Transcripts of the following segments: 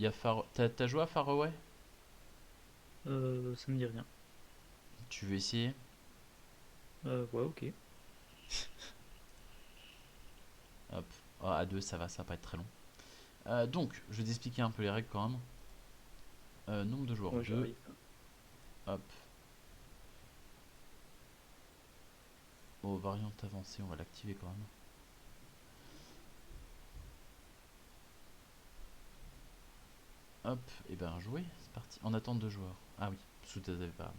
y a T'as joué à Faraway? Ça me dit rien. Tu veux essayer? Ouais, ok. Hop. Ah, à deux, ça va pas être très long. Donc, je vais t'expliquer un peu les règles quand même. Nombre de joueurs Ouais, 2. j'arrive. Hop. Oh, variante avancée, on va l'activer quand même. Hop, et ben jouer, c'est parti. En attente de joueurs. Ah oui, sous tes pas.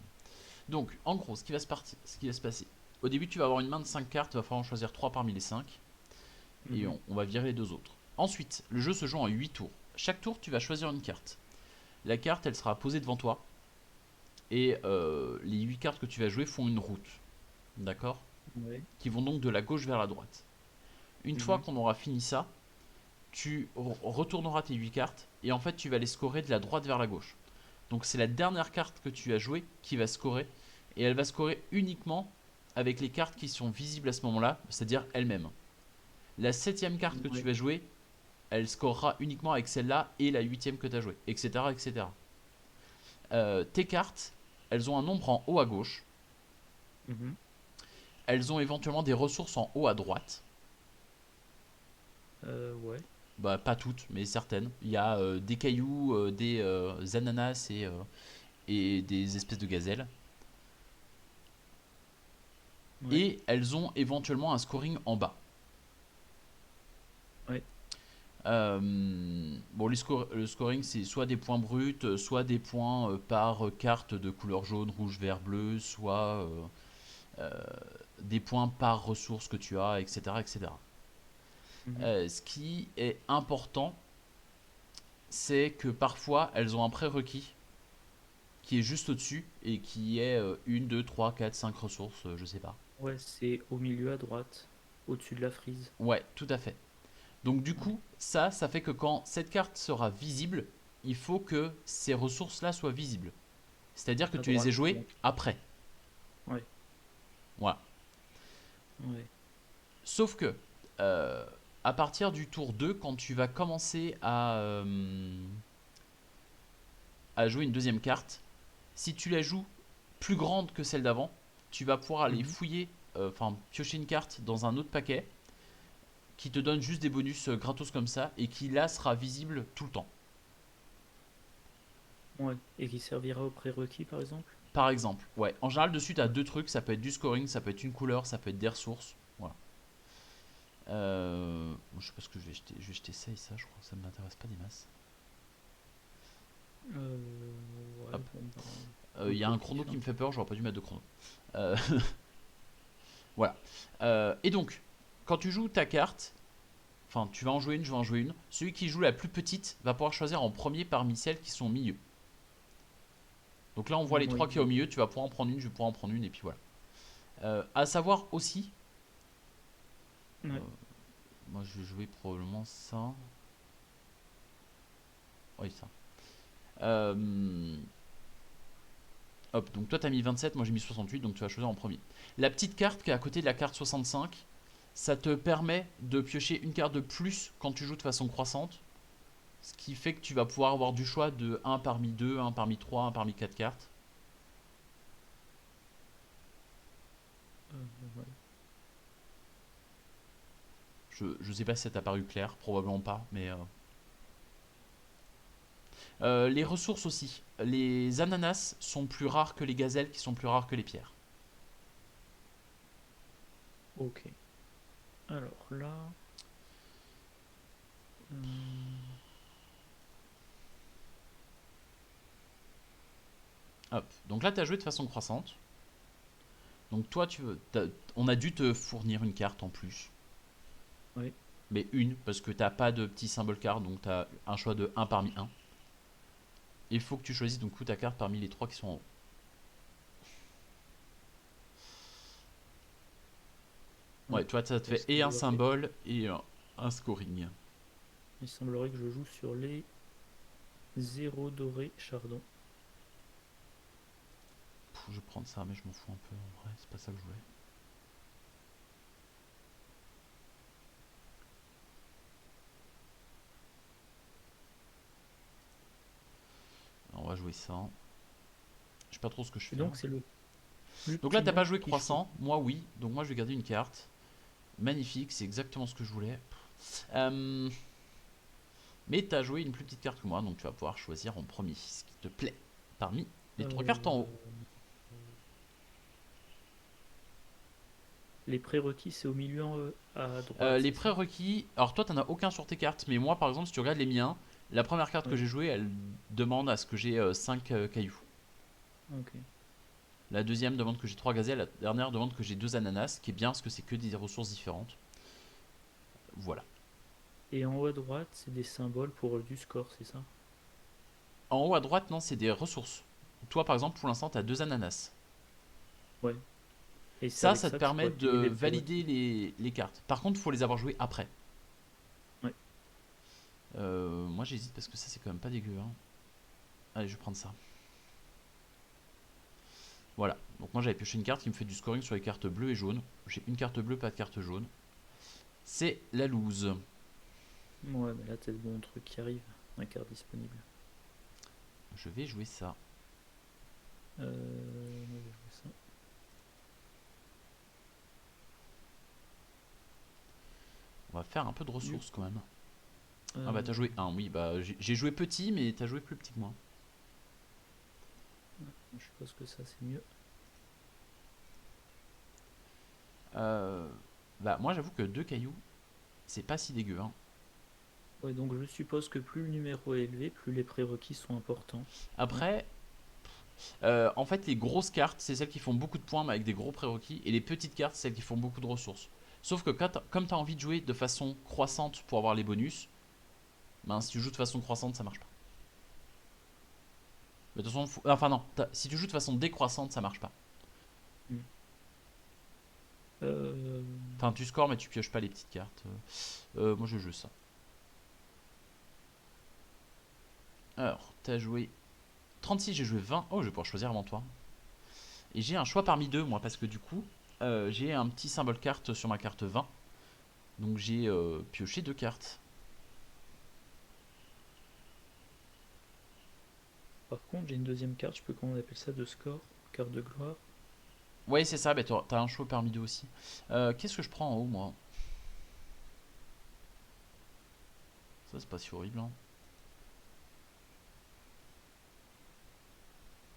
Donc, en gros, ce qui va se passer. Au début, tu vas avoir une main de 5 cartes, il va falloir en choisir 3 parmi les 5. Et Mhm. on va virer les deux autres. Ensuite, le jeu se joue en 8 tours. Chaque tour, tu vas choisir une carte. La carte, elle sera posée devant toi. Et les 8 cartes que tu vas jouer font une route. D'accord? Ouais. Qui vont donc de la gauche vers la droite. Une fois Mhm. qu'on aura fini ça, tu retourneras tes 8 cartes. Et en fait, tu vas les scorer de la droite vers la gauche. Donc c'est la dernière carte que tu as jouée qui va scorer. Et elle va scorer uniquement avec les cartes qui sont visibles à ce moment-là, c'est-à-dire elles-mêmes. La septième carte que tu Ouais. vas jouer, elle scorera uniquement avec celle-là et la huitième que tu as jouée, etc. etc. Tes cartes, elles ont un nombre en haut à gauche. Mhm. Elles ont éventuellement des ressources en haut à droite. Ouais. Bah, pas toutes, mais certaines. Il y a des cailloux, des ananas et des espèces de gazelles. Ouais. Et elles ont éventuellement un scoring en bas. Ouais. Bon, le scoring, c'est soit des points bruts, soit des points par carte de couleur jaune, rouge, vert, bleu, soit euh, des points par ressource que tu as, etc. etc. Mhm. Ce qui est important, c'est que parfois, elles ont un prérequis qui est juste au-dessus et qui est 1, 2, 3, 4, 5 ressources, je sais pas. Ouais, c'est au milieu à droite, au-dessus de la frise. Ouais, tout à fait. Donc du Ouais. coup, ça fait que quand cette carte sera visible, il faut que ces ressources-là soient visibles. C'est-à-dire que À tu les aies droite, jouées donc. après. Ouais. Voilà. Ouais. Sauf que, euh, à partir du tour 2, quand tu vas commencer à jouer une deuxième carte, si tu la joues plus grande que celle d'avant, tu vas pouvoir aller Mhm. fouiller, enfin piocher une carte dans un autre paquet qui te donne juste des bonus gratos comme ça et qui là sera visible tout le temps. Ouais. Et qui servira au prérequis, par exemple? Par exemple, ouais. En général, dessus, tu as Ouais. deux trucs. Ça peut être du scoring, ça peut être une couleur, ça peut être des ressources. Voilà. Bon, je sais pas ce que je vais jeter. Je vais jeter ça et ça, je crois. Ça ne m'intéresse pas des masses. Ouais, Hop. bon, bah, Il un y peu a au un chrono pif, qui hein. me fait peur, j'aurais pas dû mettre de chrono. Euh, voilà. Et donc, quand tu joues ta carte, enfin, tu vas en jouer une, je vais en jouer une. Celui qui joue la plus petite va pouvoir choisir en premier parmi celles qui sont au milieu. Donc là, on voit les Oui, trois qui est au milieu. Tu vas pouvoir en prendre une, je vais pouvoir en prendre une, et puis voilà. À savoir aussi, euh, ouais. moi je vais jouer probablement ça. Oui, ça. Euh, Hop, donc toi t'as mis 27, moi j'ai mis 68, donc tu vas choisir en premier. La petite carte qui est à côté de la carte 65, ça te permet de piocher une carte de plus quand tu joues de façon croissante. Ce qui fait que tu vas pouvoir avoir du choix de un parmi 2, un parmi 3, un parmi 4 cartes. Ouais. Je sais pas si ça t'a paru clair, probablement pas, mais... les ressources aussi. Les ananas sont plus rares que les gazelles qui sont plus rares que les pierres. Ok. Alors là, euh, Hop, donc là t'as joué de façon croissante. Donc toi on a dû te fournir une carte en plus. ouais. Mais une, parce que t'as pas de petit symbole carte, donc t'as un choix de un parmi un. Il faut que tu choisisses donc ta carte parmi les trois qui sont en haut. Ouais. Ouais, toi ça te Il fait et un semblerait, symbole et un scoring. il semblerait que je joue sur les zéro doré chardon. Je vais prendre ça, mais je m'en fous un peu en vrai, c'est pas ça que je voulais. jouer ça. Je sais pas trop ce que je Et fais, hein. donc, c'est le plus Donc là, petit t'as pas monstre joué qui choisit. croissant. Moi, oui. Donc moi, je vais garder une carte. Magnifique, c'est exactement ce que je voulais. Euh, Mais t'as joué une plus petite carte que moi, donc tu vas pouvoir choisir en premier ce qui te plaît parmi les trois cartes en haut. Euh, les prérequis, c'est au milieu à droite, Les c'est ça? prérequis, alors toi t'en as aucun sur tes cartes, mais moi par exemple si tu regardes les miens, la première carte que Oui, j'ai jouée elle demande à ce que j'ai 5 cailloux. ok. La deuxième demande que j'ai 3 gazelles, la dernière demande que j'ai 2 ananas, ce qui est bien parce que c'est que des ressources différentes. Voilà. Et en haut à droite, c'est des symboles pour du score, c'est ça? En haut à droite, non, c'est des ressources. Toi par exemple pour l'instant t'as 2 ananas. Ouais. Et c'est Ça, avec ça te ça que je permet pourrais de payer les valider prérequis. les cartes. Par contre, il faut les avoir jouées après. Ouais. Moi j'hésite parce que ça c'est quand même pas dégueu, hein. Allez, je vais prendre ça. Voilà. Donc moi j'avais pioché une carte qui me fait du scoring sur les cartes bleues et jaunes. J'ai une carte bleue, pas de carte jaune. C'est la loose. Ouais, mais là, t'as de bons trucs qui arrivent. Un carte disponible. Je vais jouer ça. Moi, je vais jouer ça. On va faire un peu de Du ressources quand coup, même. Ah bah euh, t'as joué un, oui. Bah j'ai joué petit, mais t'as joué plus petit que moi. je suppose que ça, c'est mieux. Euh, Bah moi j'avoue que 2 cailloux, c'est pas si dégueu, hein. Ouais, donc je suppose que plus le numéro est élevé, plus les prérequis sont importants. Non? Après, en fait les grosses cartes, c'est celles qui font beaucoup de points mais avec des gros prérequis. Et les petites cartes, c'est celles qui font beaucoup de ressources. Sauf que comme t'as envie de jouer de façon croissante pour avoir les bonus, ben si tu joues de façon croissante, ça marche pas. Mais de toute façon, enfin non, si tu joues de façon décroissante, ça marche pas. Hmm. Euh, Enfin, tu scores, mais tu pioches pas les petites cartes. Moi, je joue ça. Alors, t'as joué 36, j'ai joué 20. Oh, je vais pouvoir choisir avant toi. Et j'ai un choix parmi deux, moi, parce que du coup, j'ai un petit symbole carte sur ma carte 20. Donc, j'ai pioché 2 cartes. Par contre, j'ai une deuxième carte, je peux comment on appelle ça de score, carte de gloire. Ouais, c'est ça, bah, t'as un choix parmi deux aussi. Qu'est-ce que je prends en haut, moi? Ça, c'est pas si horrible, hein.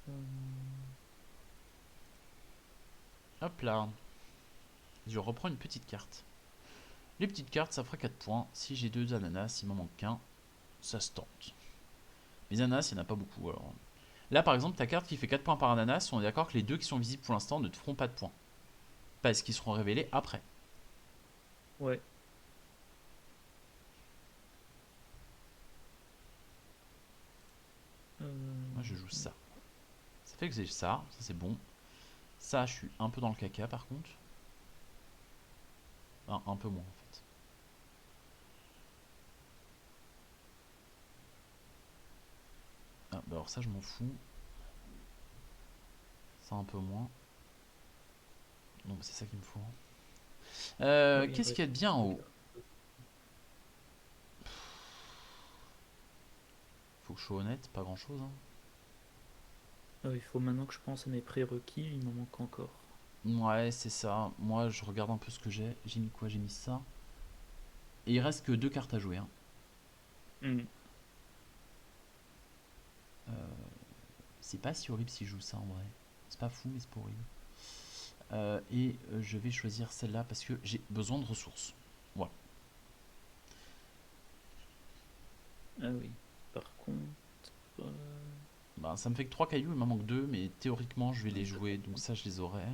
Euh, Hop là. Je reprends une petite carte. Les petites cartes, ça fera 4 points. Si j'ai 2 ananas, il m'en manque qu'un. Ça se tente. Les ananas, il n'y en a pas beaucoup. Alors. Là, par exemple, ta carte qui fait 4 points par ananas, on est d'accord que les deux qui sont visibles pour l'instant ne te feront pas de points. Parce qu'ils seront révélés après. ouais. Moi, je joue ça. Ça fait que j'ai ça. Ça, c'est bon. Ça, je suis un peu dans le caca, par contre. Enfin, un peu moins, en fait. Ah, bah alors ça, je m'en fous. Ça, un peu moins. Non, bah, c'est ça qu'il me faut, hein. Ah oui, il Qu'est-ce qu'il y a reste de bien en deux haut? cartes. Faut que je sois honnête, pas grand-chose, hein. Ah, il faut maintenant que je pense à mes prérequis, il m'en manque encore. Ouais, c'est ça. Moi, je regarde un peu ce que j'ai. J'ai mis quoi? J'ai mis ça. Et il reste que 2 cartes à jouer, hein. Hmm. Euh, c'est pas si horrible si je joue ça en vrai. C'est pas fou, mais c'est pas horrible. Je vais choisir celle-là parce que j'ai besoin de ressources. Voilà. Ah oui. Par contre, euh, Ben, ça me fait que 3 cailloux, il m'en manque 2, mais théoriquement je vais ouais, les je jouer, donc comprends. ça je les aurai.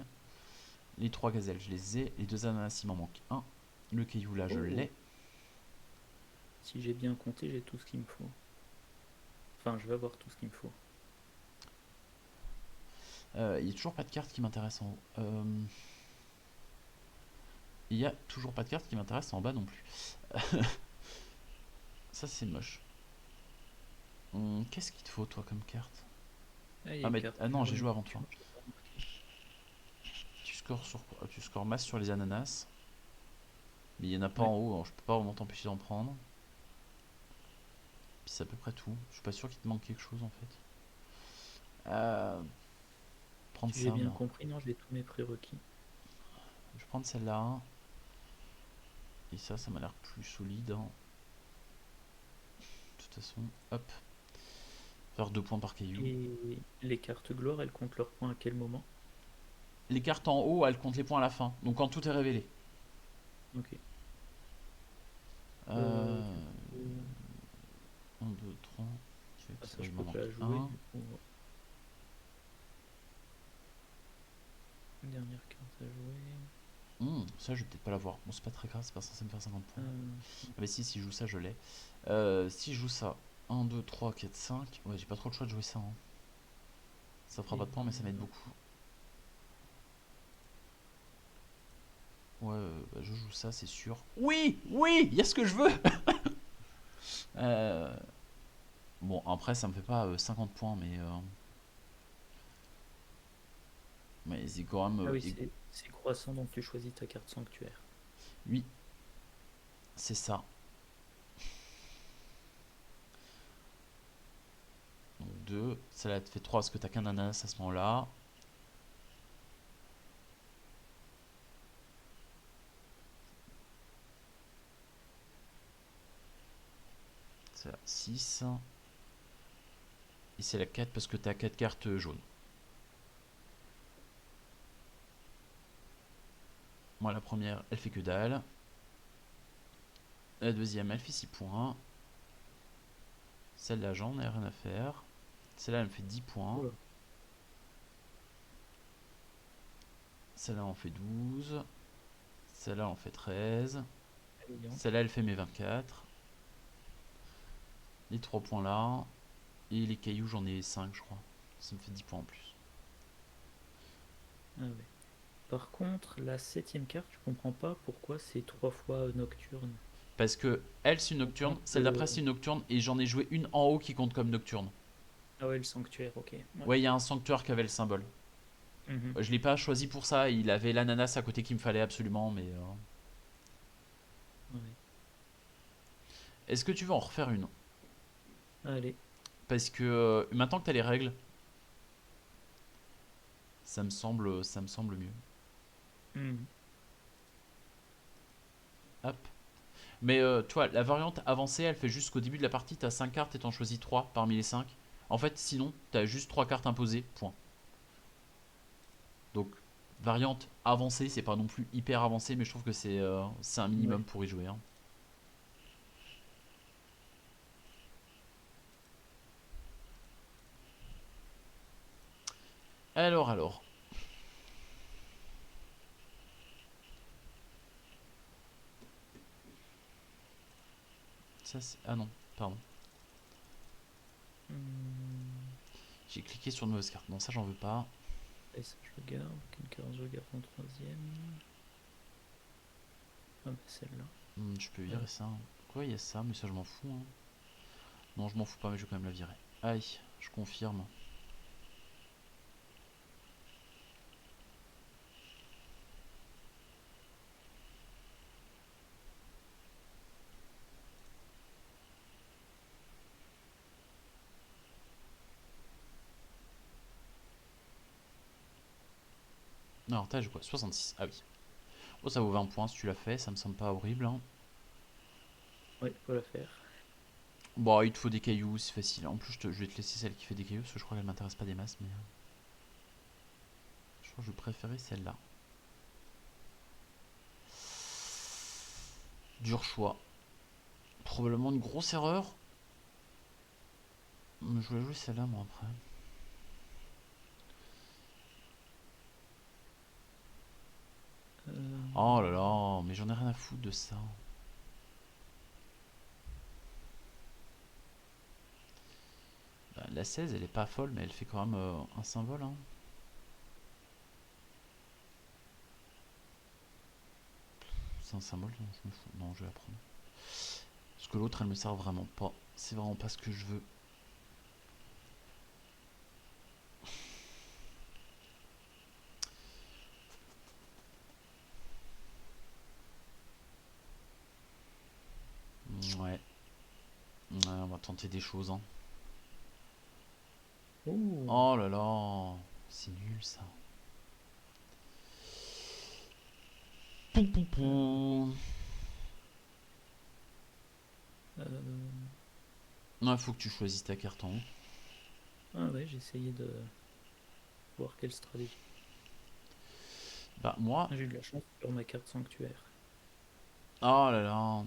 Les 3 gazelles, je les ai. Les 2 ananas, il m'en manque un. Le caillou là, je Oh, l'ai. si j'ai bien compté, j'ai tout ce qu'il me faut. Enfin, je vais avoir tout ce qu'il me faut. Il n'y a toujours pas de carte qui m'intéresse en haut. Il n'y a toujours pas de carte qui m'intéresse en bas non plus. Ça c'est moche. Qu'est-ce qu'il te faut toi comme carte? Ah, il y a Ah, une mais carte ah plus non, j'ai jaune joué avant toi. éventuellement, je l'ai pas remarqué. Tu scores sur quoi? Tu scores masse sur les ananas. Mais il n'y en a pas Ouais. en haut, alors je peux pas vraiment t'empêcher d'en prendre. Puis c'est à peu près tout. Je suis pas sûr qu'il te manque quelque chose en fait. Prendre Si j'ai ça, bien moi. compris, non, j'ai tous mes prérequis. Je vais prendre celle-là. Et ça m'a l'air plus solide, hein. De toute façon, hop. Faire 2 points par caillou. Et les cartes gloire, elles comptent leurs points à quel moment? Les cartes en haut, elles comptent les points à la fin. Donc quand tout est révélé. Ok. Euh... Du coup, 1, 2, 3, 4. ça, Ouais, je il m'en peux pas manque la jouer, un. du coup. Dernière carte à jouer. Ça, je vais peut-être pas l'avoir. Bon, c'est pas très grave, c'est pas censé me faire 50 points. Euh, Ah, mais si je joue ça, je l'ai. Si je joue ça, 1, 2, 3, 4, 5. Ouais, j'ai pas trop le choix de jouer ça, hein. Ça fera et pas de points, mais ça m'aide beaucoup. Ouais, bah, je joue ça, c'est sûr. Oui, oui, il y a ce que je veux. Euh, Bon, après, ça me fait pas 50 points, mais c'est quand même. Ah oui, c'est croissant, donc tu choisis ta carte sanctuaire. Oui, c'est ça. Donc 2. Celle-là te fait 3 parce que t'as qu'un ananas à ce moment-là. C'est la 6. Et c'est la 4 parce que t'as 4 cartes jaunes. Moi, la première, elle fait que dalle. La deuxième, elle fait 6 points. Celle-là, j'en ai rien à faire. Celle-là, elle me fait 10 points. Oula, Celle-là, en fait 12. Celle-là, en fait 13. dis donc. Celle-là, elle fait mes 24. Les 3 points là. Et les cailloux, j'en ai 5, je crois. Ça me fait 10 points en plus. Ah ouais. Par contre, la septième carte, je comprends pas pourquoi c'est 3 fois nocturne. Parce que elle, c'est une On nocturne. compte Celle d'après, c'est une nocturne. Et j'en ai joué une en haut qui compte comme nocturne. Ah ouais, le sanctuaire, ok. Ouais. Ouais, il y a un sanctuaire qui avait le symbole. Mhm. Je l'ai pas choisi pour ça. Il avait l'ananas à côté qu'il me fallait absolument. Mais Ouais. est-ce que tu veux en refaire une? Allez. Parce que maintenant que tu as les règles, ça me semble mieux. Mhm. Hop. Mais tu vois, la variante avancée, elle fait juste qu'au début de la partie, tu as 5 cartes et t'en choisis 3 parmi les 5. En fait, sinon, tu as juste 3 cartes imposées, point. Donc, variante avancée, c'est pas non plus hyper avancé, mais je trouve que c'est un minimum Ouais. pour y jouer, hein. Alors. Ça, c'est. Ah non, pardon. Hmm. J'ai cliqué sur une mauvaise carte. Non, ça, j'en veux pas. Et ça, je le garde. Quelle carte je garde en troisième? Ah bah celle-là. Je peux virer Ouais. ça. Pourquoi il y a ça? Mais ça, je m'en fous, hein. Non, je m'en fous pas, mais je vais quand même la virer. Aïe, je confirme. Non, alors, t'as joué quoi? 66. Ah oui. Oh, ça vaut 20 points si tu l'as fait. Ça me semble pas horrible, hein. Ouais, faut la faire. Bon, il te faut des cailloux, c'est facile. En plus, je vais te laisser celle qui fait des cailloux, parce que je crois qu'elle m'intéresse pas des masses, mais je crois que je préférais celle-là. Dur choix. Probablement une grosse erreur. Je voulais jouer celle-là, moi, après. Euh, Oh là là, mais j'en ai rien à foutre de ça. Bah, la 16, elle est pas folle, mais elle fait quand même un symbole, hein. C'est un symbole, non, je me fous. Non, je vais la prendre. Parce que l'autre, elle me sert vraiment pas. C'est vraiment pas ce que je veux. Ouais. Ouais, on va tenter des choses, hein. Oh. Oh là là, c'est nul ça. Pou pou pou. Euh, Non, il faut que tu choisisses ta carte en haut. Ah ouais, j'ai essayé de voir quelle stratégie. Bah moi, Ah, j'ai eu de la chance sur ma carte sanctuaire. oh là là.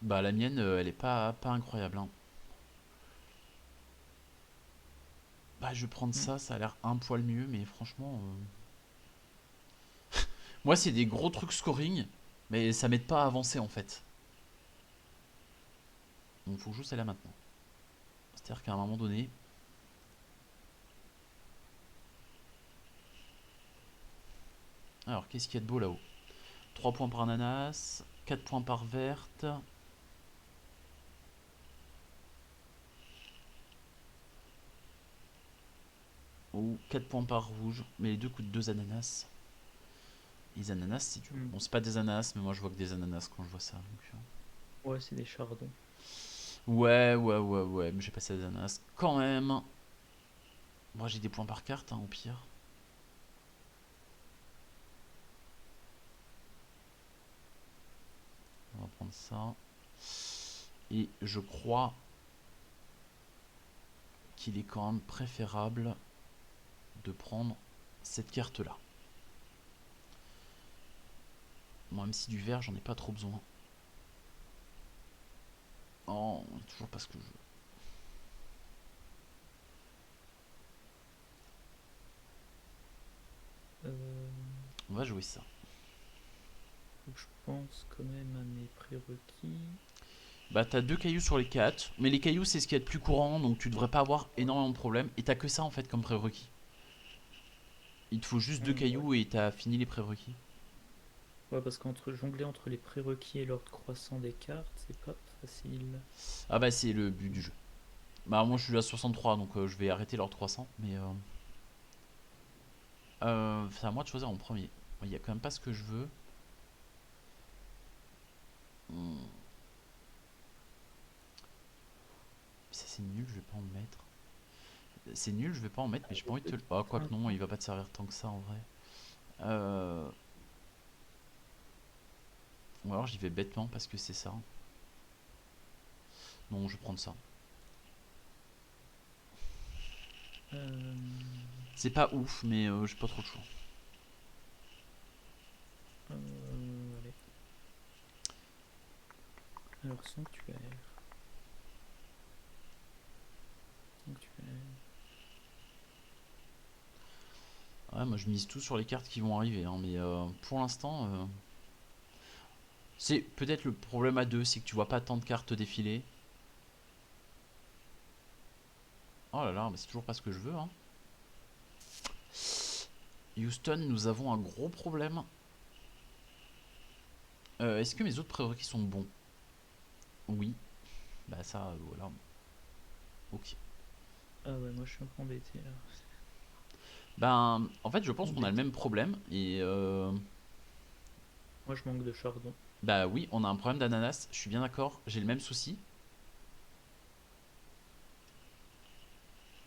Bah la mienne, elle est pas incroyable, hein. Bah je vais prendre Hmm. ça, ça a l'air un poil mieux, mais franchement... Moi c'est des gros trucs scoring, mais ça m'aide pas à avancer en fait. Donc faut que je joue celle-là maintenant. C'est-à-dire qu'à un moment donné... Alors qu'est-ce qu'il y a de beau là-haut? 3 points par ananas, 4 points par verte... Ou 4 points par rouge, mais les deux coûtent 2 ananas. Les ananas c'est dur. Hmm. Bon c'est pas des ananas, mais moi je vois que des ananas quand je vois ça. Donc, Ouais, c'est des chardons. ouais, mais j'ai passé des ananas quand même. Moi j'ai des points par carte, hein, au pire. On va prendre ça. Et je crois qu'il est quand même préférable de prendre cette carte là. Bon, même si du vert j'en ai pas trop besoin. Oh, toujours pas ce que je veux. Euh, On va jouer ça. Faut que je pense quand même à mes prérequis. Bah t'as 2 cailloux sur les 4. Mais les cailloux c'est ce qu'il y a de plus courant. Donc tu devrais pas avoir énormément de problèmes. Et t'as que ça en fait comme prérequis. Il te faut juste 2 cailloux Ouais. et t'as fini les prérequis. Ouais, parce qu'entre jongler entre les prérequis et l'ordre croissant des cartes, c'est pas facile. Ah bah c'est le but du jeu. Bah moi je suis à 63 donc je vais arrêter l'ordre 300. Mais c'est à moi de choisir en premier. Il y a quand même pas ce que je veux. Hmm. Ça c'est nul, je vais pas en mettre. C'est nul, je vais pas en mettre, mais j'ai pas envie de te le. Ah, quoique non, il va pas te servir tant que ça en vrai. Euh... Ou alors j'y vais bêtement parce que c'est ça. Non, je vais prendre ça. Euh, C'est pas ouf, mais j'ai pas trop de choix. Allez. Alors, sanctuaire. Sanctuaire. Ouais, moi je mise tout sur les cartes qui vont arriver, hein, mais pour l'instant, c'est peut-être le problème à deux, c'est que tu vois pas tant de cartes défiler. Oh là là, mais c'est toujours pas ce que je veux, hein. Houston, nous avons un gros problème. Est-ce que mes autres prérequis sont bons? Oui. Bah ça, voilà. Ok. Ah ouais, moi je suis un peu embêté là. Ben, en fait, je pense qu'on a le Embêté. même problème. Et Moi je manque de chardon. bah oui, on a un problème d'ananas. Je suis bien d'accord. J'ai le même souci.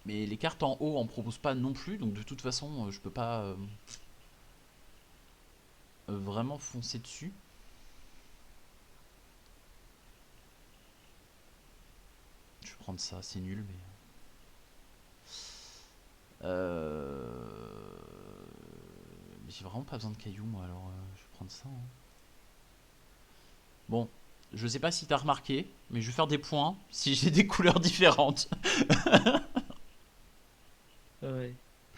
Mais les cartes en haut en proposent pas non plus. Donc de toute façon, je peux pas vraiment foncer dessus. Je vais prendre ça. C'est nul, mais. Mais j'ai vraiment pas besoin de cailloux, moi. Alors, je vais prendre ça, hein. Bon, je sais pas si t'as remarqué, mais je vais faire des points si j'ai des couleurs différentes. Ouais.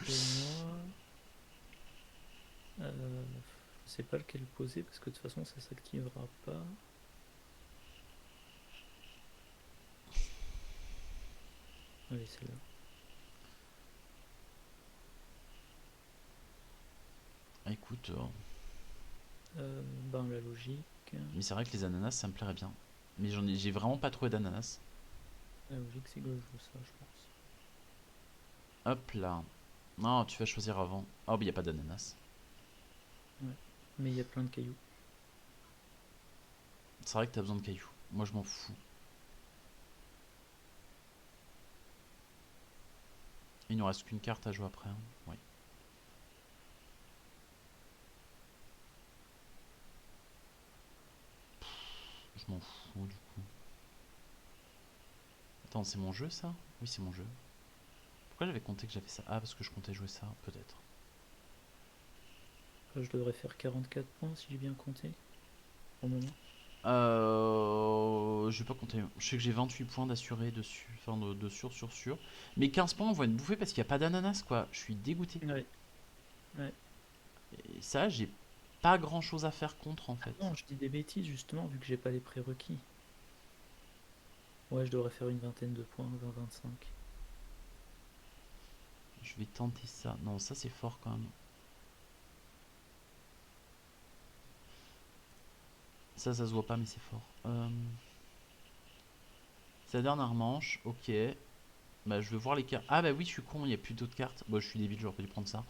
Et moi, je sais pas lequel poser parce que de toute façon ça s'activera pas. Allez, celle-là. Écoute, Ben la logique. mais c'est vrai que les ananas, ça me plairait bien. Mais j'ai vraiment pas trouvé d'ananas. La logique c'est que je joue ça, je pense. Hop là. Non, tu vas choisir avant. Oh, mais y a pas d'ananas. Ouais. Mais il y a plein de cailloux. C'est vrai que t'as besoin de cailloux. Moi, je m'en fous. Il nous reste qu'une carte à jouer après. Hein. Oui. Je m'en fous du coup. Attends, c'est mon jeu ça? Oui, c'est mon jeu. Pourquoi j'avais compté que j'avais ça? Ah, parce que je comptais jouer ça, peut-être. Je devrais faire 44 points si j'ai bien compté. Au moment. Je vais pas compter. Je sais que j'ai 28 points d'assuré dessus. Enfin, de sûr. Mais 15 points, on va me bouffer parce qu'il n'y a pas d'ananas, quoi. Je suis dégoûté. Ouais, ouais. Et ça, j'ai pas grand chose à faire contre, en Ah fait. non, je dis des bêtises justement, vu que j'ai pas les prérequis. Ouais, je devrais faire une vingtaine de points, 20-25. Je vais tenter ça. Non, ça, c'est fort quand même. Ça se voit pas, mais c'est fort. C'est la dernière manche. Ok. Bah, je vais voir les cartes. Ah, bah oui, je suis con, il n'y a plus d'autres cartes. Bon, je suis débile, j'aurais pas dû prendre ça.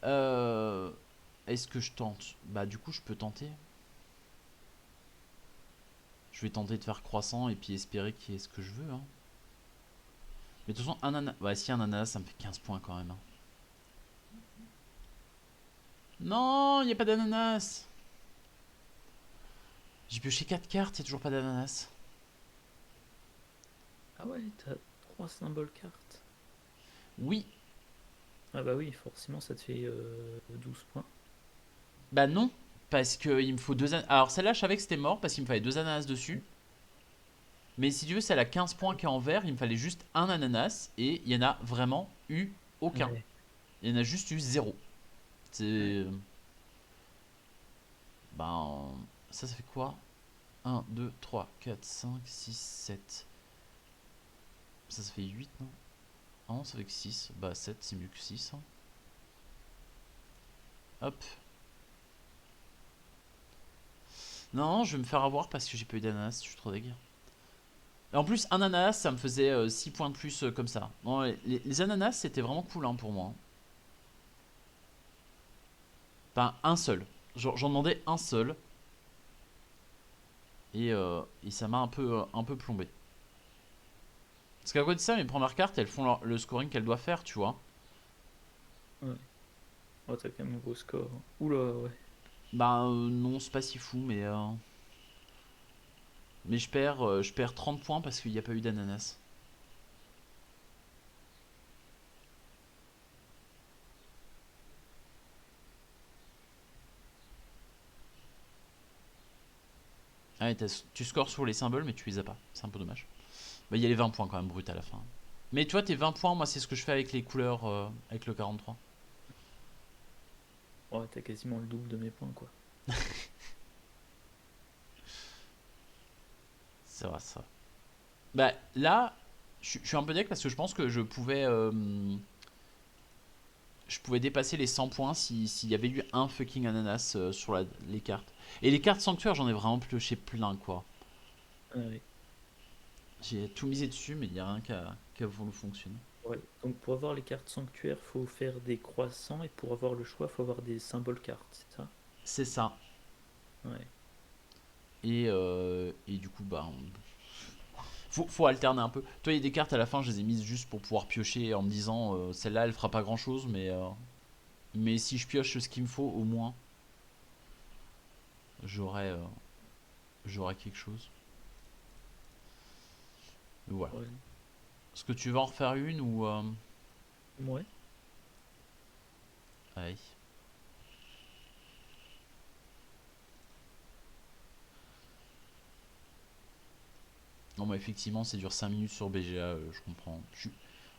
Euh, Est-ce que je tente? Bah, du coup, je peux tenter. Je vais tenter de faire croissant et puis espérer qu'il y ait ce que je veux. Hein. Mais de toute façon, un ananas. Ouais, si un ananas, ça me fait 15 points quand même. Hein. Non, il n'y a pas d'ananas. J'ai pioché 4 cartes, il n'y a toujours pas d'ananas. Ah ouais, t'as 3 symboles cartes. Oui. Ah bah oui, forcément ça te fait 12 points. Bah non. Parce qu'il me faut deux ananas. Alors celle-là, je savais que c'était mort parce qu'il me fallait deux ananas dessus. Mais si tu veux, celle à 15 points qui est en vert, il me fallait juste un ananas. Et il y en a vraiment eu aucun. Ouais, Il y en a juste eu zéro. ouais. C'est. Ben. Ça fait quoi? 1, 2, 3, 4, 5, 6, 7. Ça fait 8, non? Ah non, ça fait que 6. Bah 7, c'est mieux que 6. Hein. Hop. Non, je vais me faire avoir parce que j'ai pas eu d'ananas. Je suis trop dégueu. Et en plus, un ananas, ça me faisait 6 points de plus comme ça. Non, les ananas, c'était vraiment cool hein, pour moi. Enfin, un seul. J'en demandais un seul. Et ça m'a un peu plombé. Parce qu'à côté de ça, mes premières cartes, elles font le scoring qu'elles doivent faire, tu vois. Ouais. Oh, t'as quand même un beau score. Hein. Oula, ouais. Bah non, c'est pas si fou, mais je perds 30 points parce qu'il n'y a pas eu d'ananas. Ah, et tu scores sur les symboles, mais tu les as pas. C'est un peu dommage. Bah, il y a les 20 points quand même brut à la fin. Mais tu vois, tes 20 points, moi, c'est ce que je fais avec les couleurs, avec le 43. Ouais, t'as quasiment le double de mes points, quoi. C'est vrai, ça. Bah, là, je suis un peu deck parce que je pense que je pouvais dépasser les 100 points s'il y avait eu un fucking ananas sur les cartes. Et les cartes sanctuaires, j'en ai vraiment pioché plein, quoi. Ah ouais. J'ai tout misé dessus, mais il n'y a rien qui a voulu fonctionner. Ouais. Donc pour avoir les cartes sanctuaires, faut faire des croissants et pour avoir le choix, faut avoir des symboles cartes, c'est ça? C'est ça. Ouais. Et du coup, bah, faut alterner un peu. Toi, il y a des cartes à la fin, je les ai mises juste pour pouvoir piocher en me disant celle-là, elle fera pas grand chose, mais si je pioche ce qu'il me faut, au moins, j'aurai j'aurai quelque chose. Et voilà. Ouais. Est-ce que tu vas en refaire une ou. Ouais. Allez. Non, mais effectivement, c'est dure 5 minutes sur BGA, je comprends. Je suis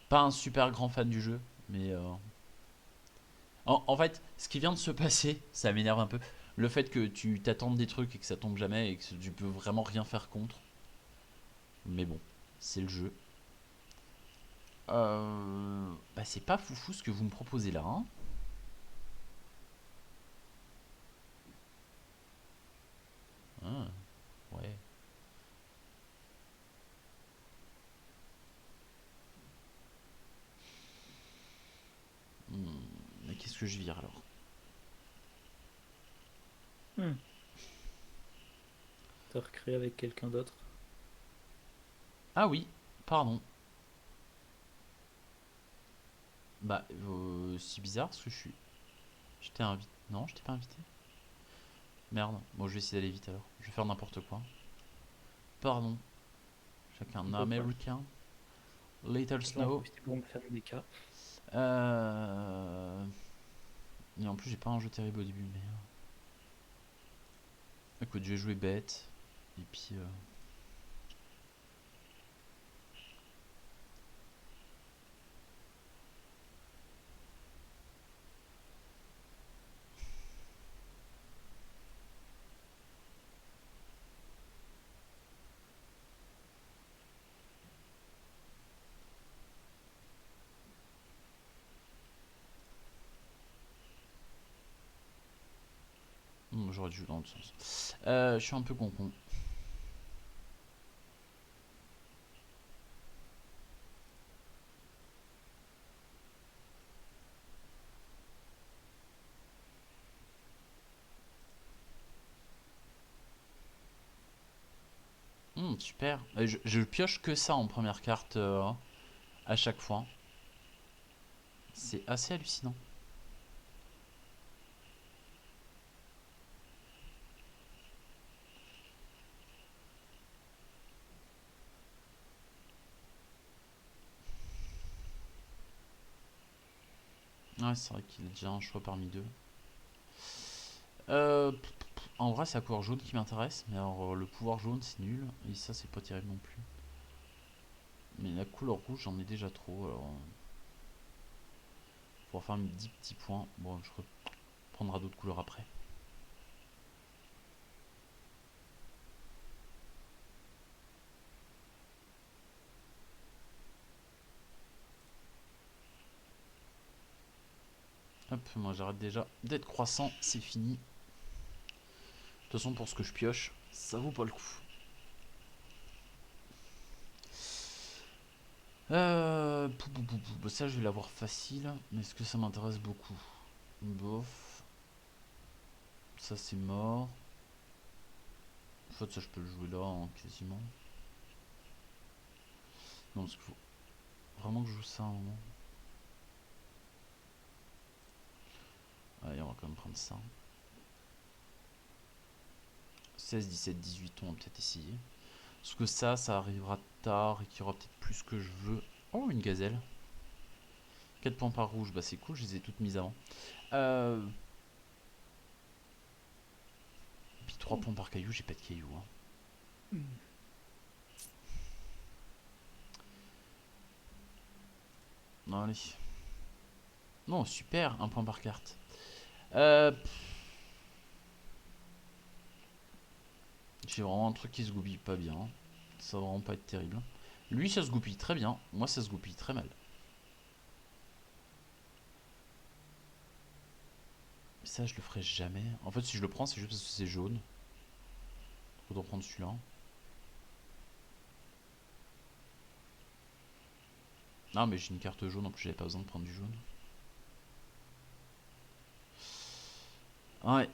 pas un super grand fan du jeu, mais. En fait, ce qui vient de se passer, ça m'énerve un peu. Le fait que tu t'attendes des trucs et que ça tombe jamais et que tu peux vraiment rien faire contre. Mais bon, c'est le jeu. Bah, c'est pas foufou ce que vous me proposez là. Hein. Ah, ouais. Hmm, mais qu'est-ce que je vire alors? Hmm. T'as recréé avec quelqu'un d'autre? Ah oui, pardon. Bah, c'est bizarre parce que je suis. Je t'ai invité. Non, je t'ai pas invité. Merde. Bon, je vais essayer d'aller vite alors. Je vais faire n'importe quoi. Pardon. Chacun Bon, bah, américain. Little je vais en Snow. profiter pour me faire des cas. Euh... Et en plus, j'ai pas un jeu terrible au début, mais. Écoute, je vais jouer bête. Et puis. J'aurais dû jouer dans l'autre sens. Je suis un peu con. Super. Je pioche que ça en première carte à chaque fois. C'est assez hallucinant. Ouais, c'est vrai qu'il a déjà un choix parmi deux. En vrai, c'est la couleur jaune qui m'intéresse, mais alors le pouvoir jaune c'est nul, et ça c'est pas terrible non plus. Mais la couleur rouge, j'en ai déjà trop, alors. Pour faire 10 petits points, bon, je reprendrai d'autres couleurs après. Hop, moi j'arrête déjà d'être croissant, c'est fini. De toute façon, pour ce que je pioche, ça vaut pas le coup. Ça je vais l'avoir facile, mais est-ce que ça m'intéresse beaucoup? Bof. Ça c'est mort. En fait, ça je peux le jouer là, hein, quasiment. Non, parce qu'il faut vraiment que je joue ça à un moment. Allez, on va quand même prendre ça. 16, 17, 18, on va peut-être essayer. Parce que ça arrivera tard et qu'il y aura peut-être plus que je veux. Oh, une gazelle. 4 points par rouge, bah c'est cool, je les ai toutes mises avant. Puis 3 points par caillou, j'ai pas de caillou. Hein. Non, allez. Non, super, un point par carte. J'ai vraiment un truc qui se goupille pas bien. Ça va vraiment pas être terrible. Lui, ça se goupille très bien. Moi, ça se goupille très mal. Ça, je le ferai jamais. En fait, si je le prends, c'est juste parce que c'est jaune. Faut en prendre celui-là. Non, mais j'ai une carte jaune, en plus, j'avais pas besoin de prendre du jaune. Ouais.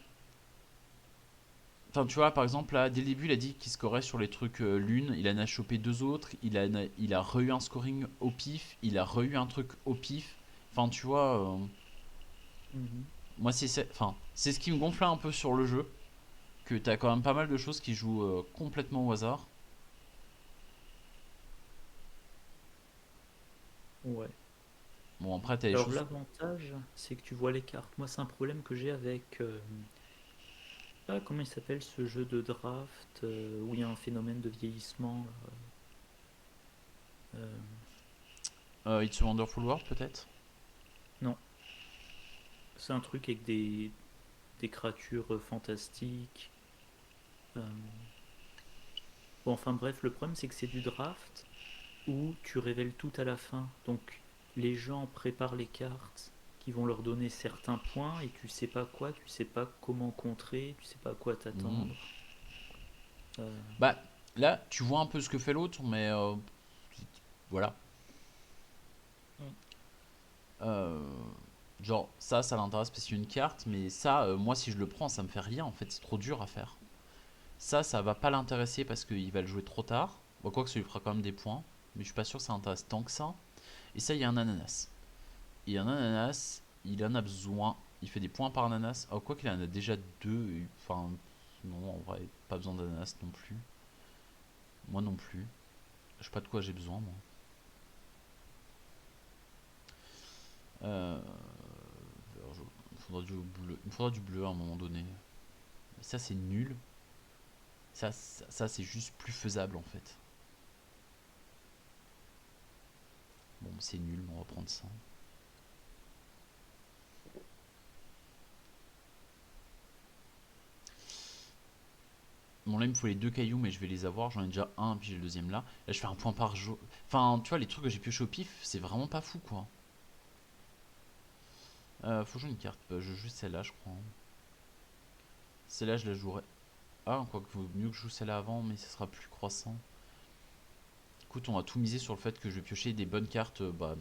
Enfin, tu vois, par exemple, là, dès le début, il a dit qu'il scorait sur les trucs lune. Il en a chopé deux autres. Il a re-eu un scoring au pif. Il a re-eu un truc au pif. Enfin, tu vois, Mhm. moi, c'est ce qui me gonflait un peu sur le jeu. Que t'as quand même pas mal de choses qui jouent complètement au hasard. Ouais. Bon, après, t'as des Alors choses. l'avantage, c'est que tu vois les cartes. Moi, c'est un problème que j'ai avec... ah, comment il s'appelle ce jeu de draft où il y a un phénomène de vieillissement là. Euh, It's a Wonderful World, peut-être. non, c'est un truc avec des créatures fantastiques. Euh, bon, enfin bref, le problème c'est que c'est du draft où tu révèles tout à la fin. Donc les gens préparent les cartes qui vont leur donner certains points et tu sais pas quoi, tu sais pas comment contrer, tu sais pas à quoi Mhm. t'attendre. Euh, Bah, là, tu vois un peu ce que fait l'autre, mais voilà. Mm. Euh, genre, ça l'intéresse parce qu'il y a une carte, mais ça, moi, si je le prends, ça me fait rien. En fait, c'est trop dur à faire. Ça va pas l'intéresser parce qu'il va le jouer trop tard. Bon, quoi que ça lui fera quand même des points, mais je suis pas sûr que ça intéresse tant que ça. Et ça, il y a un ananas. Et un ananas, il en a besoin. Il fait des points par ananas. Oh, quoi qu'il en a déjà deux. Enfin, non, en vrai, pas besoin d'ananas non plus. Moi non plus. Je sais pas de quoi j'ai besoin, moi. Euh, il me faudra du bleu à un moment donné. Mais ça, c'est nul. Ça c'est juste plus faisable en fait. Bon, c'est nul, mais on va prendre ça. Bon, là, il me faut les deux cailloux, mais je vais les avoir. J'en ai déjà un, puis j'ai le deuxième là. Là, je fais un point par jour. Enfin, tu vois, les trucs que j'ai pioché au pif, c'est vraiment pas fou, quoi. Faut jouer une carte. Bah, je joue celle-là, je crois. Celle-là, je la jouerai. Ah, quoi que vaut mieux que je joue celle-là avant, mais ça sera plus croissant. Écoute, on va tout miser sur le fait que je vais piocher des bonnes cartes. Bah,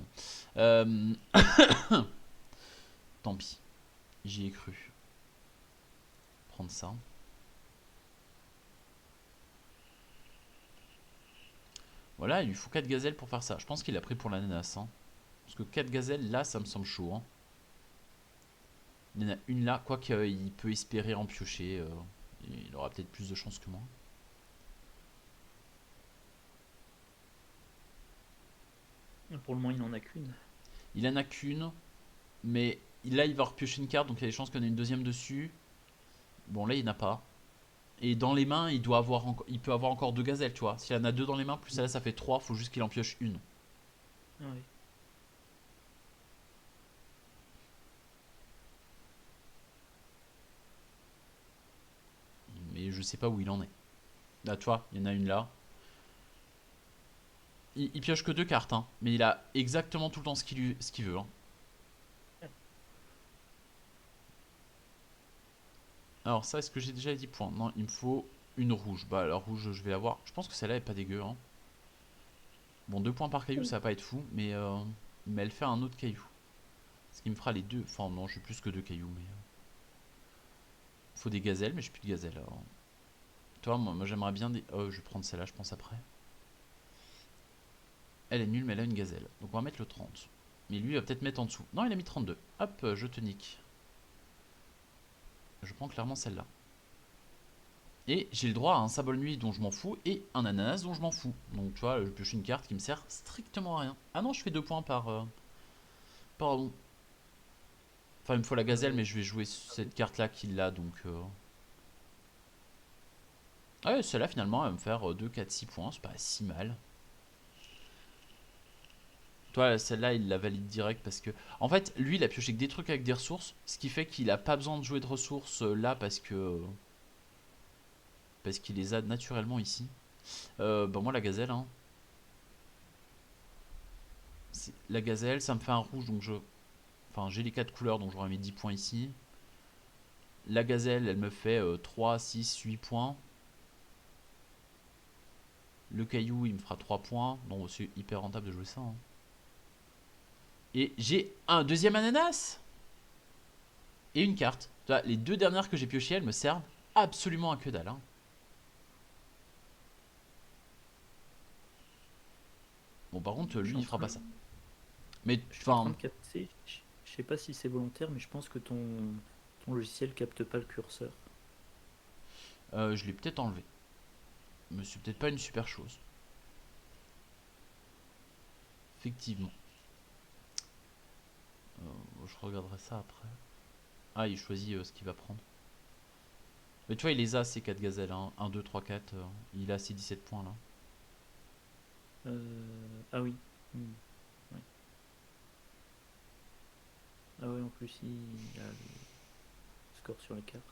non. Tant pis. J'y ai cru. Prendre ça. Voilà, il lui faut 4 gazelles pour faire ça. Je pense qu'il a pris pour l'ananas. Hein. Parce que 4 gazelles, là, ça me semble chaud. Hein. Il y en a une là, quoi qu'il peut espérer en piocher. Il aura peut-être plus de chance que moi. Pour le moment, il n'en a qu'une. Il en a qu'une, mais là, il va repiocher une carte, donc il y a des chances qu'on ait une deuxième dessus. Bon, là, il n'y en a pas. Et dans les mains, il peut avoir encore deux gazelles, tu vois. S'il en a deux dans les mains, plus ça, là, ça fait 3. Faut juste qu'il en pioche une. Ah oui. Mais je sais pas où il en est. Là, tu vois, il y en a une là. Il pioche que deux cartes, hein. Mais il a exactement tout le temps ce qu'il veut. Hein. Alors ça, est-ce que j'ai déjà 10 points? Non, il me faut une rouge. Bah la rouge, je vais l'avoir. Je pense que celle-là est pas dégueu. Hein. Bon, 2 points par caillou, ça va pas être fou. Mais elle fait un autre caillou. Ce qui me fera les deux. Enfin non, j'ai plus que deux cailloux. Mais faut des gazelles, mais j'ai plus de gazelles. Alors. Toi, moi j'aimerais bien des... Oh, je vais prendre celle-là, je pense après. Elle est nulle, mais elle a une gazelle. Donc on va mettre le 30. Mais lui, il va peut-être mettre en dessous. Non, il a mis 32. Hop, je te nique. Je prends clairement celle-là. Et j'ai le droit à un symbole nuit dont je m'en fous et un ananas dont je m'en fous. Donc tu vois, je pioche une carte qui me sert strictement à rien. Ah non, je fais 2 points par... Pardon. Enfin, il me faut la gazelle, mais je vais jouer cette carte-là qu'il a, donc... Ah ouais, celle-là, finalement, elle va me faire 2, 4, 6 points. C'est pas si mal. Toi, celle-là, il la valide direct parce que... En fait, lui, il a pioché que des trucs avec des ressources, ce qui fait qu'il a pas besoin de jouer de ressources là parce que... Parce qu'il les a naturellement ici. Bah moi, la gazelle, hein. La gazelle, ça me fait un rouge, donc je... Enfin, j'ai les 4 couleurs, donc j'aurais mis 10 points ici. La gazelle, elle me fait 3, 6, 8 points. Le caillou, il me fera 3 points. Donc c'est hyper rentable de jouer ça. Hein. Et j'ai un deuxième ananas et une carte. Les deux dernières que j'ai piochées, elles me servent absolument à que dalle. Hein. Bon, par contre, Je lui, suis en il fera pas train, ça. Mais, je suis en train enfin, de capter. Je sais pas si c'est volontaire, mais je pense que ton logiciel capte pas le curseur. je l'ai peut-être enlevé. Mais c'est peut-être pas une super chose. Effectivement. Je regarderai ça après. Ah, il choisit ce qu'il va prendre. Mais tu vois, il les a ces 4 gazelles. Hein. 1, 2, 3, 4. Il a ses 17 points là. Ah oui. Hmm, ouais. Ah ouais, en plus, il a le score sur la carte.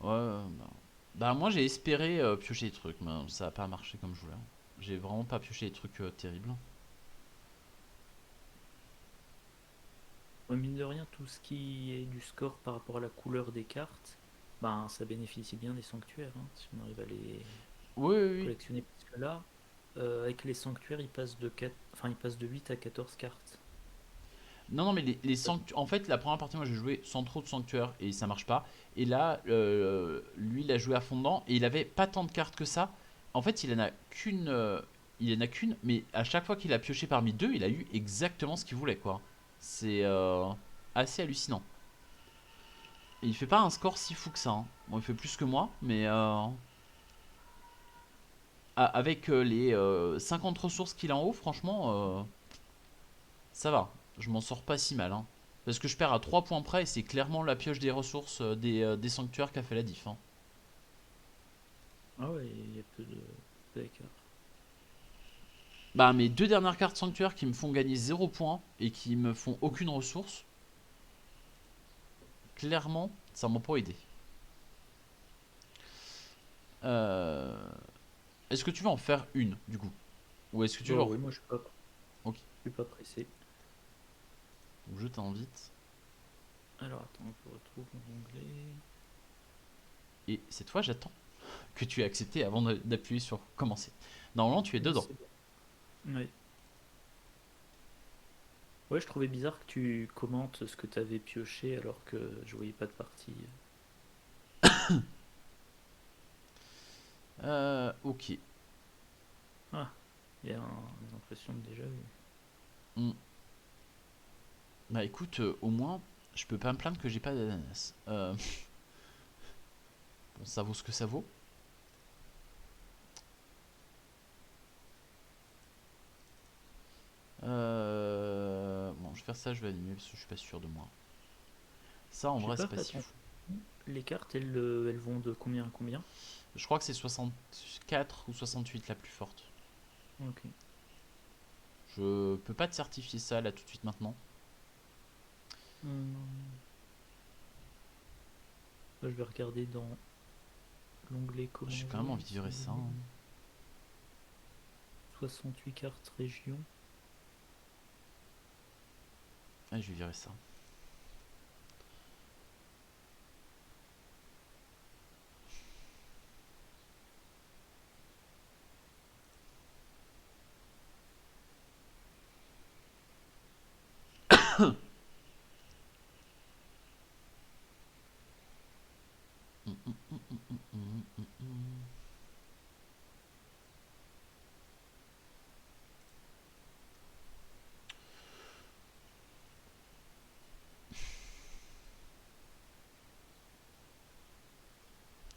Ouais, bah moi j'ai espéré piocher des trucs, mais ça a pas marché comme je voulais. J'ai vraiment pas pioché des trucs terribles. Ouais, mine de rien, tout ce qui est du score par rapport à la couleur des cartes, ben, ça bénéficie bien des sanctuaires, hein, si on arrive à les Oui, oui, oui. collectionner. Parce que là, avec les sanctuaires, ils passent de 8 à 14 cartes. Non, non, mais les sanctuaires. En fait, la première partie, moi j'ai joué sans trop de sanctuaires et ça marche pas. Et là, lui, il a joué à fond dedans et il avait pas tant de cartes que ça. En fait, il en a qu'une. Il en a qu'une, mais à chaque fois qu'il a pioché parmi deux, il a eu exactement ce qu'il voulait, quoi. C'est assez hallucinant. Et il fait pas un score si fou que ça. Hein. Bon, il fait plus que moi, mais avec les 50 ressources qu'il a en haut, franchement, ça va. Je m'en sors pas si mal. Hein. Parce que je perds à 3 points près et c'est clairement la pioche des ressources des sanctuaires qui a fait la diff. Hein. Ah ouais, il y a peu d'écart. Bah, mes 2 dernières cartes sanctuaires qui me font gagner 0 points et qui me font aucune ressource, clairement, ça m'a pas aidé. Euh, Est-ce que tu veux en faire une, du coup? Ou est-ce que tu veux... Oh oui, moi Ok, je suis pas pressé. donc je t'invite. Alors attends, je retrouve mon onglet. Et cette fois, j'attends que tu aies accepté avant d'appuyer sur commencer. Normalement, tu es Oui, dedans. c'est bon. Oui. Ouais, je trouvais bizarre que tu commentes ce que tu avais pioché alors que je voyais pas de partie. Ok. Ah, il y a une impression de déjà vu. Hmm. Bah écoute, au moins, je peux pas me plaindre que j'ai pas d'ananas. Bon, ça vaut ce que ça vaut. Bon, je vais faire ça, je vais animer parce que je suis pas sûr de moi. Ça, en J'ai vrai, pas c'est pas fait si attention. fou. Les cartes, elles vont de combien à combien? Je crois que c'est 64 ou 68 la plus forte. Ok. Je peux pas te certifier ça là tout de suite maintenant. Hum, je vais regarder dans l'onglet J'ai comment quand même jouer. envie de virer ça. Hein. 68 cartes région. Allez, je vais virer ça.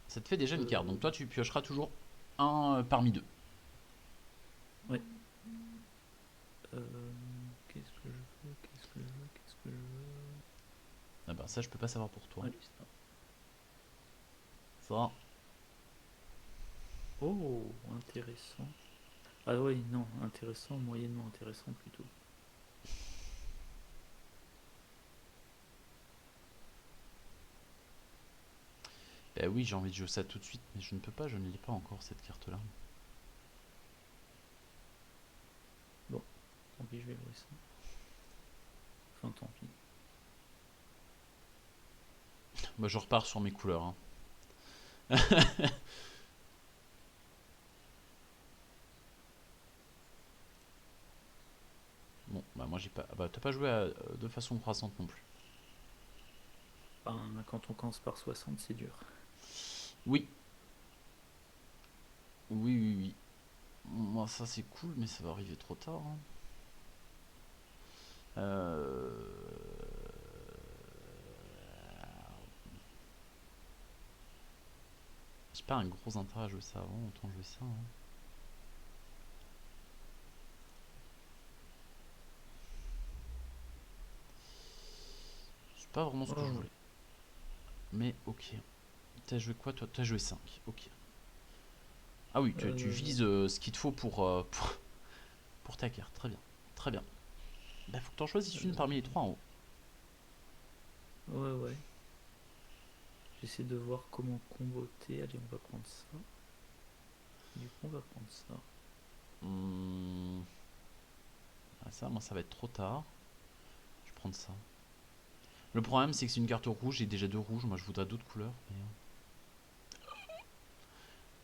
Ça te fait déjà une carte. Euh, Donc toi, tu piocheras toujours un parmi deux. ouais. Qu'est-ce que je veux? Qu'est-ce que je veux? Qu'est-ce que je veux? Ah bah ça, je peux pas savoir pour toi. Allez, ça. Ça, Oh, intéressant. Ah oui, non, intéressant, moyennement intéressant plutôt. bah oui, j'ai envie de jouer ça tout de suite, mais je ne peux pas, je ne l'ai pas encore cette carte-là. Bon, tant pis, je vais jouer ça. Enfin, tant pis. Bah je repars sur mes couleurs. Hein. Bon, bah moi j'ai pas. Ah bah t'as pas joué de façon croissante non plus. Enfin, quand on commence par 60, c'est dur. Oui, oui, oui, oui. Moi ça c'est cool, mais ça va arriver trop tard. Hein. Euh... J'ai pas un gros intérêt à jouer ça avant, autant jouer ça. Hein. C'est pas vraiment ce que je Oh, voulais. Mais ok. T'as joué quoi toi? T'as joué 5. Ok. Ah oui, tu euh, vises ce qu'il te faut pour ta carte. Très bien. Très bien. Bah faut que t'en choisisses une parmi les euh, trois en haut. ouais, ouais. J'essaie de voir comment comboter. Allez, on va prendre ça. Du coup, on va prendre ça. Hmm. Ah, ça, moi ça va être trop tard. Je vais prendre ça. Le problème c'est que c'est une carte rouge, j'ai déjà deux rouges, moi je voudrais d'autres couleurs.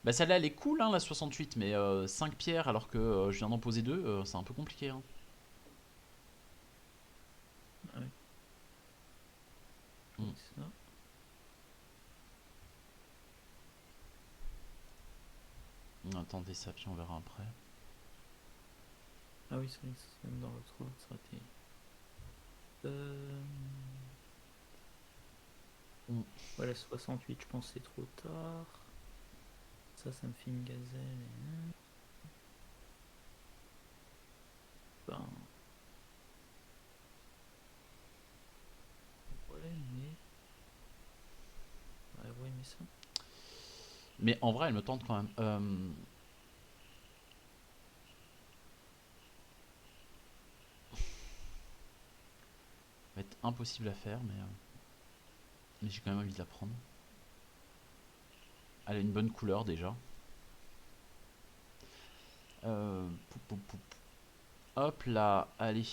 Bah celle-là elle est cool hein, la 68, mais 5 pierres alors que je viens d'en poser deux, c'est un peu compliqué. Hein. Ah oui, Hmm. oui, ça. Attendez ça, puis on verra après. Ah oui, c'est vrai que même dans l'autre ordre, ça aurait été. Euh... Mm. Voilà, 68, je pense que c'est trop tard. Ça me fait une gazelle. Ben, ouais, mais. Ouais, mais ça. Mais en vrai, elle me tente quand même. Va être impossible à faire, mais j'ai quand même envie de la prendre. Elle a une bonne couleur déjà. Poup, poup, poup. Hop là, allez.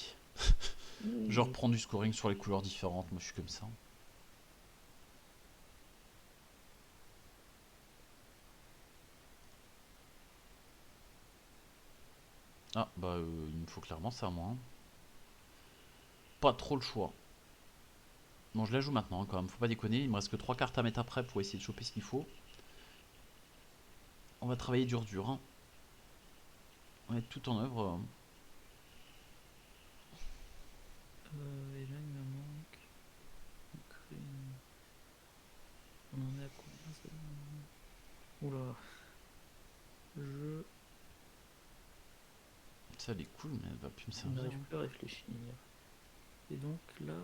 Je Ouh. reprends du scoring sur les couleurs différentes. Moi, je suis comme ça. Ah, bah, il me faut clairement ça, moi. Hein. Pas trop le choix. Bon, je la joue maintenant, quand même. Faut pas déconner. Il me reste que 3 cartes à mettre après pour essayer de choper ce qu'il faut. On va travailler dur, dur. Hein. On va mettre tout en œuvre. Et là, il me manque. On en est à combien ça? Oula. Je Ça, elle est cool, mais elle va plus me servir. n'arrive Hein. plus à réfléchir. Et donc là.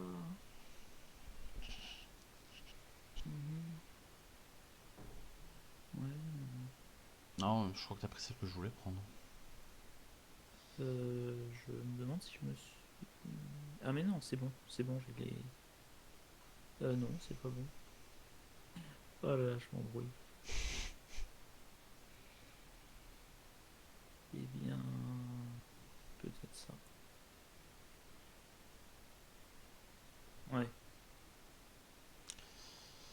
Mhm. Ouais. Non, je crois que t'as pris celle que je voulais prendre. Je me demande si je me suis. Ah, mais non, c'est bon, j'ai les. Non, c'est pas bon. Oh là là, je m'embrouille. Eh bien. Peut-être ça. Ouais,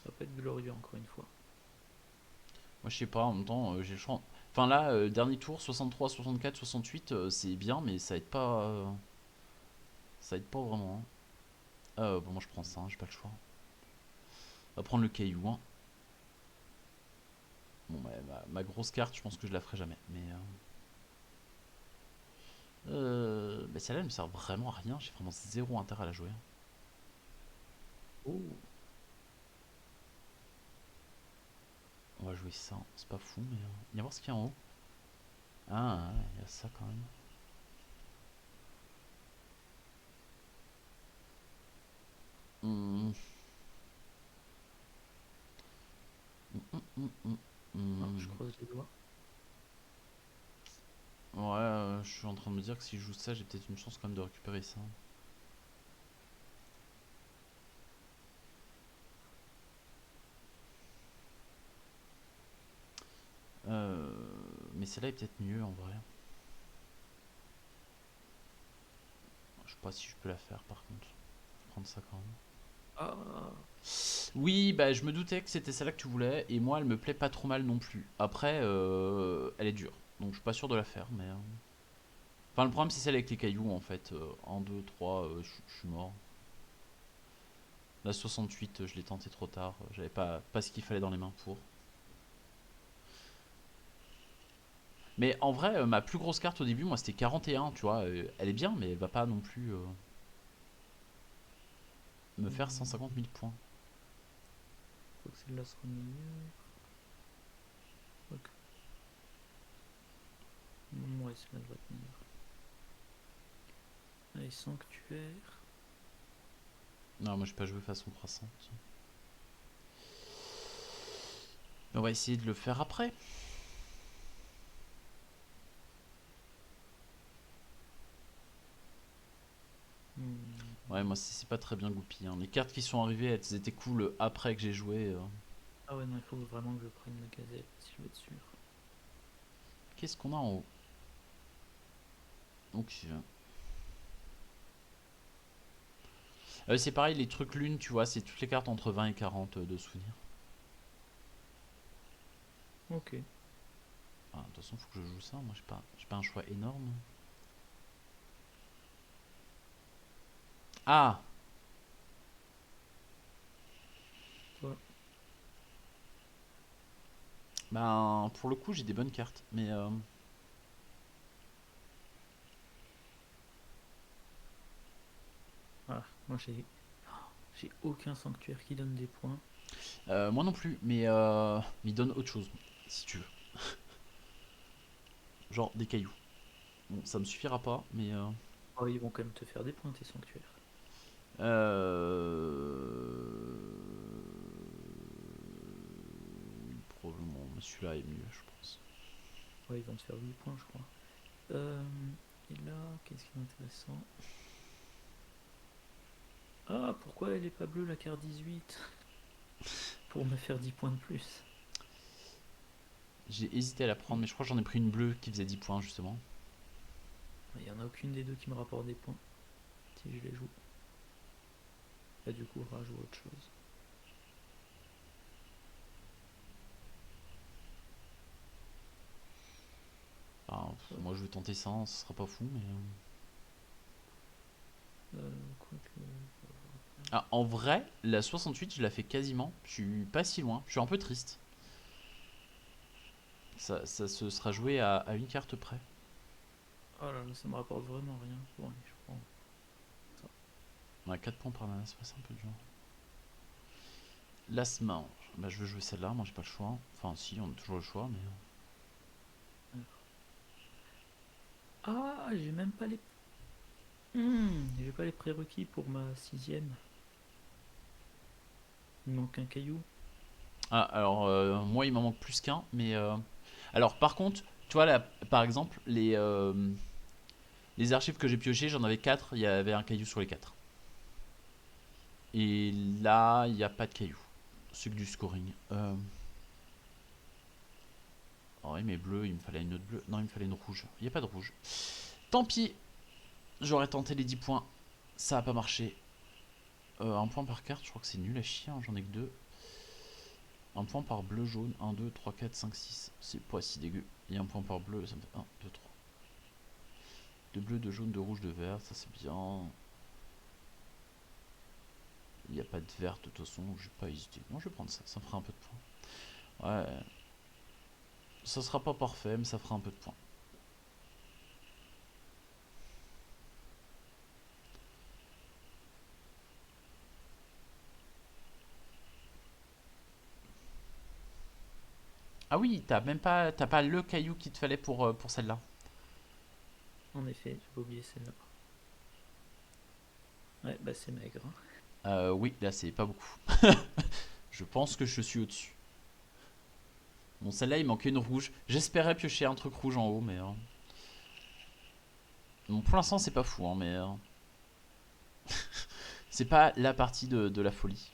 ça va pas être glorieux encore une fois. Moi, je sais pas, en même temps, j'ai le choix. Enfin, là, dernier tour, 63, 64, 68, c'est bien, mais ça aide pas. Ça aide pas vraiment. Hein. Bon, moi, je prends ça, hein, j'ai pas le choix. On va prendre le caillou. Hein. Bon, bah, ma grosse carte, je pense que je la ferai jamais. Mais celle-là, elle me sert vraiment à rien. J'ai vraiment zéro intérêt à la jouer. Hein. Oh, On va jouer ça. C'est pas fou, mais. Viens voir ce qu'il y a en haut. Ah, ouais, il y a ça quand même. Hmm. ah, je Hmm. croise les doigts. Ouais, je suis en train de me dire que si je joue ça, j'ai peut-être une chance quand même de récupérer ça. Euh, Mais celle-là est peut-être mieux en vrai. Je sais pas si je peux la faire par contre. Je vais prendre ça quand même. Ah, Oui, bah je me doutais que c'était celle-là que tu voulais, et moi elle me plaît pas trop mal non plus. Après, elle est dure, donc je suis pas sûr de la faire, mais. Enfin, le problème c'est celle avec les cailloux en fait. 1, 2, 3, je suis mort. La 68, je l'ai tenté trop tard, j'avais pas ce qu'il fallait dans les mains pour. Mais en vrai, ma plus grosse carte au début, moi c'était 41, tu vois. Elle est bien, mais elle va pas non plus me faire 150 000 points. faut que celle-là soit meilleure. Ok. Ouais, celle-là devrait être meilleure. Allez, sanctuaire. Non, moi j'ai pas joué façon croissante. Mais on va essayer de le faire après. Hmm. Ouais, moi c'est pas très bien goupillé. Hein. Les cartes qui sont arrivées, elles étaient cool après que j'ai joué. Ah ouais, non, il faut vraiment que je prenne la gazelle, si je veux être sûr. Qu'est-ce qu'on a en haut? Donc, c'est pareil, les trucs lunes, tu vois, c'est toutes les cartes entre 20 et 40 de souvenirs. Ok. Ah, de toute façon, faut que je joue ça. Moi, j'ai pas un choix énorme. Ah! Toi. Ben, pour le coup, j'ai des bonnes cartes. Mais. Ah. Moi j'ai aucun sanctuaire qui donne des points. Moi non plus, mais il donne autre chose, si tu veux. Genre des cailloux. Bon, ça me suffira pas, mais... Oh, ils vont quand même te faire des points tes sanctuaires. Oui, probablement. Mais celui-là est mieux, je pense. Ouais, ils vont te faire 8 points, je crois. Et là, qu'est-ce qui est intéressant? Ah, pourquoi elle est pas bleue la carte 18? Pour me faire 10 points de plus. J'ai hésité à la prendre, mais je crois que j'en ai pris une bleue qui faisait 10 points, justement. Il n'y en a aucune des deux qui me rapporte des points si je les joue. Là, du coup, on rajoute autre chose. Enfin, moi, je vais tenter ça, ce sera pas fou, mais... Quoique. Ah, en vrai, la 68, je la fais quasiment. Je suis pas si loin. Je suis un peu triste. Ça se sera joué à une carte près. Oh là là, ça me rapporte vraiment rien. Bon, allez, je prends ça. On a 4 points par là, c'est un peu dur. Last manche. Bah, je veux jouer celle-là, moi j'ai pas le choix. Enfin, si, on a toujours le choix, mais. Ah, j'ai même pas les. J'ai pas les prérequis pour ma sixième. Il me manque un caillou. Ah, alors, moi il m'en manque plus qu'un, mais. Alors, par contre, tu vois, là, par exemple, les archives que j'ai piochées, j'en avais 4, il y avait un caillou sur les 4. Et là, il n'y a pas de caillou. C'est que du scoring. Oh, oui, mais bleu, il me fallait une autre bleue. Non, il me fallait une rouge. Il n'y a pas de rouge. Tant pis, j'aurais tenté les 10 points. Ça a pas marché. Un point par carte, je crois que c'est nul à chier, hein, j'en ai que deux. Un point par bleu, jaune, 1, 2, 3, 4, 5, 6. C'est pas si dégueu. Et un point par bleu, ça me fait 1, 2, 3. De bleu, de jaune, de rouge, de vert, ça c'est bien. Il n'y a pas de vert de toute façon, je vais pas hésiter. Moi je vais prendre ça, ça me fera un peu de points. Ouais. Ça sera pas parfait, mais ça fera un peu de points. Ah oui, t'as pas le caillou qu'il te fallait pour celle-là. En effet, j'ai oublié celle-là. Ouais, bah c'est maigre, hein. Oui, là c'est pas beaucoup. Je pense que je suis au-dessus. Bon, celle-là il manquait une rouge. J'espérais piocher un truc rouge en haut, mais. Bon, pour l'instant c'est pas fou, hein, mais. C'est pas la partie de la folie.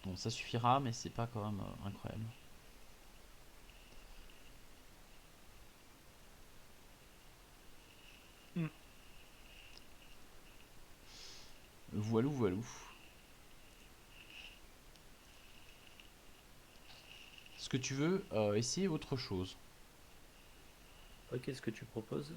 Bon, ça suffira, mais c'est pas quand même incroyable. Mm. Voilou, voilou. Est-ce que tu veux essayer autre chose? Ouais, qu'est-ce que tu proposes?